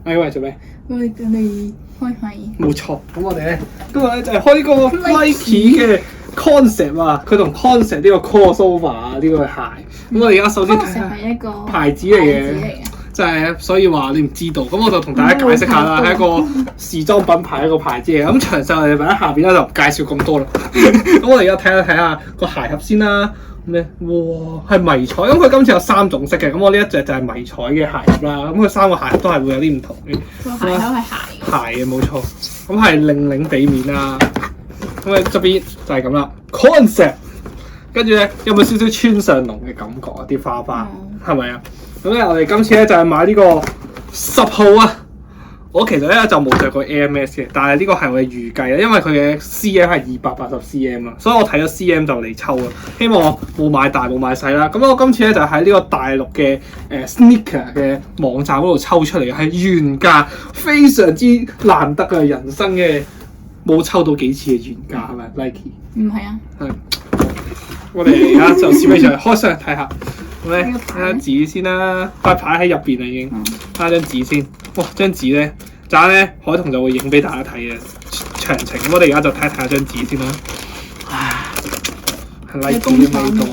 喂，做咩？我哋開咪。冇錯，咁我哋咧今日咧就係開呢個 Nike 嘅 concept 啊，佢同 concept 呢個 crossover 啊呢個鞋。咁我哋而家首先睇下係一個牌子嚟嘅，就係所以話你唔知道，咁我就同大家解釋下啦，係一個時裝品牌一個牌子嚟嘅。咁詳細我哋喺下邊咧就唔介紹咁多啦。咁我哋而家睇下個鞋盒先啦。咩？哇，係迷彩，咁佢今次有3種色嘅，咁我呢一隻就係迷彩嘅鞋盒啦。咁佢3個鞋盒都係會有啲唔同嘅。個鞋盒係鞋嘅冇錯，咁係令地面啦。咁喺側邊就係咁啦 ，concept。跟住咧有冇少少村上隆嘅感覺啊？啲花花係咪啊？咁咧我哋今次咧就係買呢個10號啊。我其實咧就冇着過 AMS 嘅，但係呢個係我嘅預計啊，因為佢嘅 CM 係280 cm 啊，所以我睇咗 CM 就嚟抽啊。希望我冇買大冇買細啦。咁我今次咧就喺呢個大陸嘅sneaker 嘅網站嗰度抽出嚟嘅，係原價，非常之難得嘅人生嘅冇抽到幾次嘅原價係咪 Nike？ 唔係啊。係。我哋而家就試起上嚟開箱睇下。咁咧睇下紙先啦，塊牌喺入邊啦已經。睇下張紙先。哇！張紙咧，陣間咧海彤就會影俾大家睇嘅詳情。咁我哋而家就睇下張紙先啦。唉，係 Nike 嘅味道。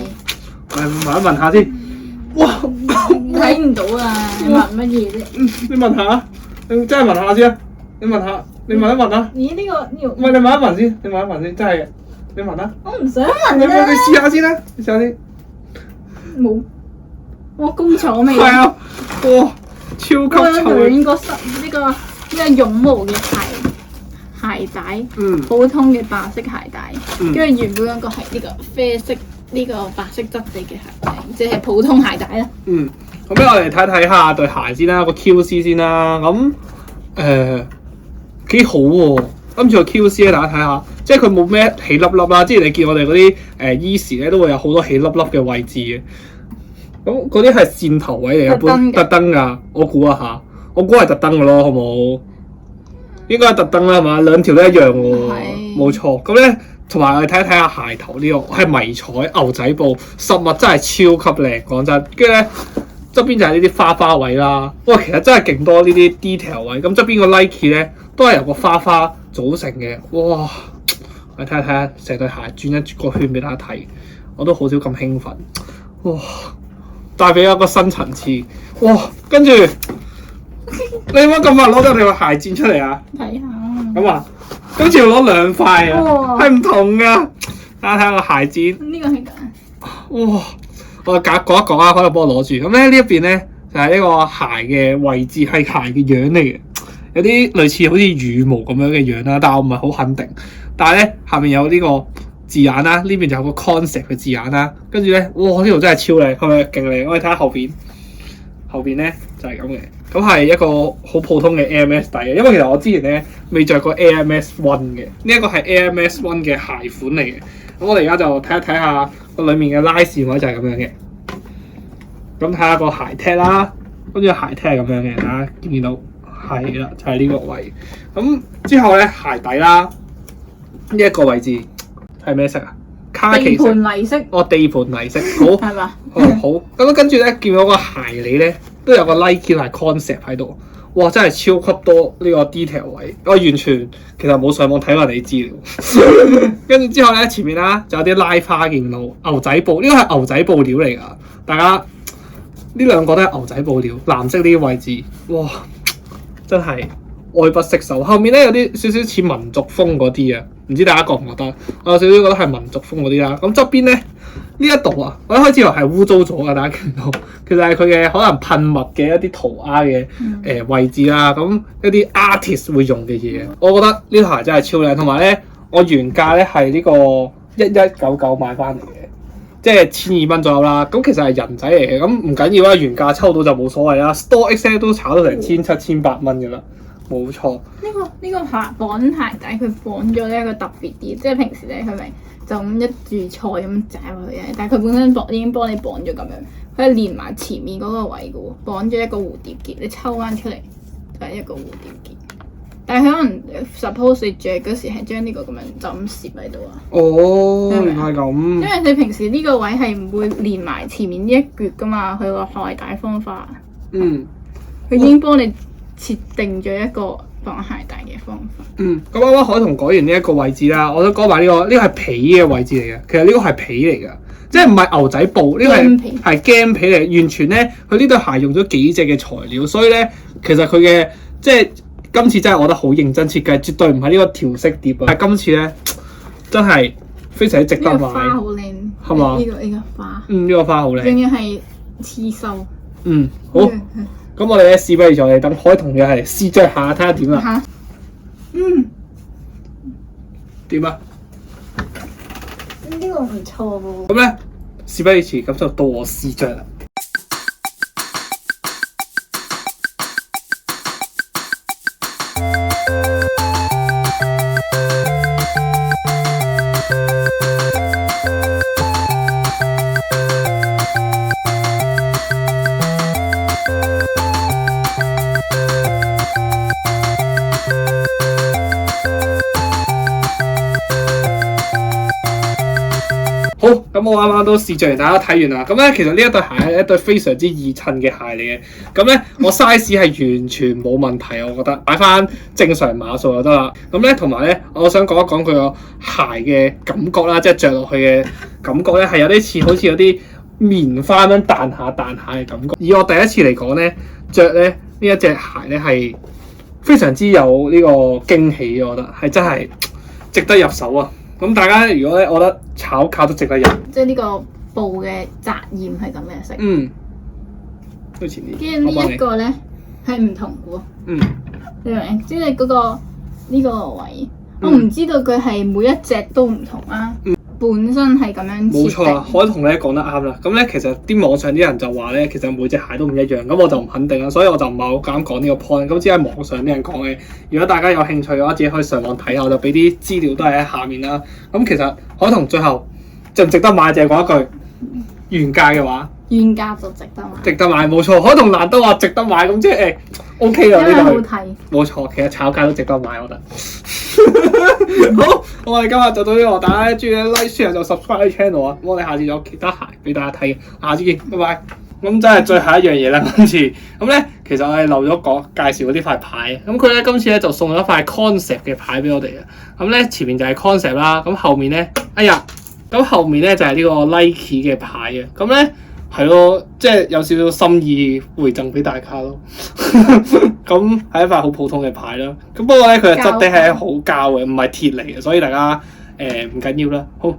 聞一聞下先。哇！睇唔到啊！你聞乜嘢啫？你聞下，你真係聞下先啊！你聞下，你聞一聞啊！咦？呢個唔係你聞一聞先，你聞一聞先，真係嘅。你聞啦。我唔想聞你啦。試下先啦，你試下先。冇。哇！工廠味。係啊！哇！超級臭！呢個絨毛嘅鞋帶，普通嘅白色鞋帶，跟住原本嗰個係呢個啡色呢個白色質地嘅鞋帶，即係普通鞋帶啦。咁俾我哋睇下對鞋先啦，個 QC 先啦。咁幾好喎！跟住個 QC 咧，大家睇下，即係佢冇咩起粒粒啦。之前你見我哋嗰啲Yeezy咧都會有好多起粒粒嘅位置嘅。咁嗰啲係線頭位嚟嘅，特登㗎。我估一下，我估係特登嘅咯，好冇？應該係特登啦，係嘛？兩條都一樣喎，冇錯。咁咧，同埋我哋睇下鞋頭呢個係迷彩牛仔布，實物真係超級靚，講真。跟住咧側邊就係呢啲花花位啦。哇，其實真係勁多呢啲 detail 位。咁側邊個 Nike 咧都係由個花花組成嘅。哇！我哋睇下成對鞋轉一個圈俾大家睇，我都好少咁興奮。哇！帶俾一個新層次，哇！跟住你有冇咁快攞咗你個鞋墊出嚟啊？睇下。咁啊，今次要攞2塊啊，係唔同噶。大家睇下個鞋墊。呢個係㗎。哇！我講一講啊，可能幫我攞住。咁咧呢一邊咧就係呢個鞋嘅位置，係鞋嘅樣嚟嘅，有啲類似好似羽毛咁樣嘅樣啦，但係我唔係好肯定。但係咧下面有呢個字眼啦，呢邊就有個 concept 嘅字眼啦，跟住咧，哇！呢度真係超靚，係咪勁靚？我哋睇下後邊，後邊咧就係咁嘅，咁係一個好普通嘅 AMS 底嘅，因為其實我之前咧未着過 AMS One 嘅，呢一個係 AMS One 嘅鞋款嚟嘅。咁我哋而家就睇下個裡面嘅拉線位就係咁樣嘅。咁睇下個鞋踢啦，跟住鞋踢係咁樣嘅，大家見唔見到？係啦，就係呢個位。咁之後咧鞋底啦，呢一個位置。係咩色啊？卡其色。地盤泥色。哦，地盤泥色，好。係嘛？好。咁跟住咧，見到個鞋裏咧都有個 Nike 同 concept 喺度。哇！真係超級多呢個 detail 位。我完全其實冇上網睇過你資料。跟住之後咧，前面啦就有啲拉花見到牛仔布，呢個係牛仔布料嚟㗎。大家呢兩個都係牛仔布料，藍色呢個位置，哇！真係愛不釋手。後面咧有啲少少似民族風嗰啲啊。唔知大家覺唔覺得？我有少少覺得係民族風嗰啲啦。咁側邊咧呢一度啊，我一開始以為係污糟咗啊！大家見到其實係佢嘅可能噴墨嘅一啲塗鴉嘅位置啦。咁一啲 artist 會用嘅嘢，我覺得呢對鞋真係超靚。同埋咧，我原價咧係呢個1199買翻嚟嘅，即係1200蚊左右啦。咁其實係人仔嚟嘅，咁唔緊要啦，原價抽到就冇所謂啦。Store X 都炒到成1700蚊㗎啦。冇錯，呢個綁鞋帶佢綁咗呢一個特別啲，即係平時咧佢咪就咁一住菜咁掙落去嘅，但係佢本身已經幫你綁咗咁樣，佢係連埋前面嗰個位嘅喎，綁咗一個蝴蝶結，你抽翻出嚟就係一個蝴蝶結。但係佢可能 suppose 你着嗰時係將呢個咁樣就咁攝喺度啊。哦，原來係咁。因為你平時呢個位係唔會連埋前面呢一橛噶嘛，佢個鞋帶方法。佢已經幫你設定咗一個綁鞋帶嘅方法。咁啱啱海豚講完呢一個位置啦，我想講埋呢個係皮嘅位置嚟嘅。其實呢個係皮嚟㗎，即係唔係牛仔布，呢個係game皮嚟，完全咧佢呢對鞋用咗幾隻嘅材料，所以咧其實佢嘅即係今次真係我覺得好認真設計，絕對唔係呢個調色碟啊！但係今次咧真係非常之值得買。呢個花好靚，係嘛？呢個花，呢個花好靚，仲要係刺繡。好。咁我哋咧事不宜遲，等海豚嘅係試着下睇下點啦。點啊？呢個唔錯喎。咁咧事不宜遲，咁就到我試着啦。好，咁我啱啱都試着完，大家睇完啦。咁咧，其實呢一對鞋係一對非常之易襯嘅鞋嚟嘅。咁咧，我 size 係完全冇問題，我覺得擺翻正常碼數就得啦。咁咧，同埋咧，我想講一講佢個鞋嘅感覺啦，即係着落去嘅感覺咧，係有啲似好似有啲棉花咁樣彈下嘅感覺。以我第一次嚟講咧，着咧呢一隻鞋咧係非常之有呢個驚喜，我覺得係真係值得入手啊！咁大家如果咧，我覺得炒卡都值得入。即係呢個布嘅紮染係咁嘅色。推前啲。跟住呢一個咧係唔同嘅喎。你明唔明？即係嗰個呢個位，我唔知道佢係每一隻都唔同啊。本身係咁樣設定。冇錯啊，海豚咧講得啱啦。咁咧其實啲網上啲人就話咧，其實每隻鞋都唔一樣。咁我就唔肯定啦，所以我就唔係好敢講呢個 point。咁只係網上啲人講嘅。如果大家有興趣嘅話，自己可以上網睇下，我就俾啲資料都係喺下面啦。咁其實海豚最後值唔值得買，就係講一句原價嘅話，原價就值得買。值得買冇錯，海豚難得話值得買，咁即係OK 啦呢個。好睇。冇錯，其實炒價都值得買，我覺得。好，我哋今日就到呢度，大家中意 like share 就 subscribe channel 啊！咁我哋下次有其他鞋俾大家睇嘅，下次見，拜拜。咁真係最後一樣嘢啦，今次咁咧，其實我哋漏咗講介紹嗰啲塊牌，咁佢咧今次咧就送咗一塊 concept 嘅牌俾我哋嘅，咁咧前面就係 concept 啦，咁後面咧，咁後面咧就係呢個 Nike 嘅牌嘅，咁咧係咯，即係有少少心意回贈俾大家咯。咁係一塊好普通嘅牌啦，咁不過咧佢嘅質地係好膠嘅，唔係鐵嚟嘅，所以大家唔緊要啦。好，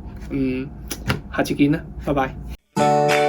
下次見啦，拜拜。